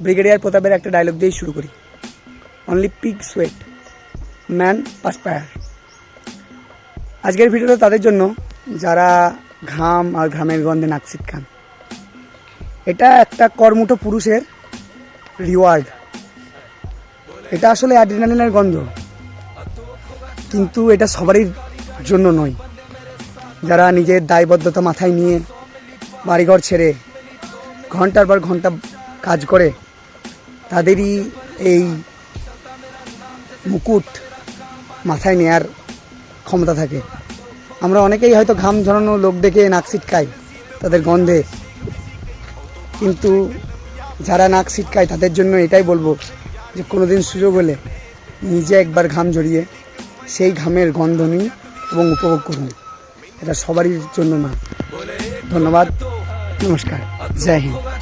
Brigadier প্রতাপের একটা dialogue দিয়েই শুরু করি। Only pig sweat man perspire. আজকের ভিডিওটা তাদের জন্য যারা ঘাম আর ঘামের গন্ধে নাক ছিটকান। এটা একটা কর্মঠ পুরুষের রিওয়ার্ড। এটা আসলে অ্যাড্রিনালিনের গন্ধ, কিন্তু এটা সবারই জন্য নয়। যারা নিজের দায়বদ্ধতা মাথায় নিয়ে বাড়িঘর ছেড়ে ঘন্টার পর ঘন্টা কাজ করে, তাদেরই এই মুকুট মাথায় নেয়ার ক্ষমতা থাকে। আমরা অনেকেই হয়তো ঘাম ঝরানো লোক দেখে নাক ছিটকাই তাদের গন্ধে, কিন্তু যারা নাক ছিটকায় তাদের জন্য এটাই বলবো যে কোনোদিন সুযোগ হলে নিজে একবার ঘাম ঝরিয়ে সেই ঘামের গন্ধ নিন এবং উপভোগ করুন। এটা সবারই জন্য না। ধন্যবাদ, নমস্কার, জয় হিন্দ।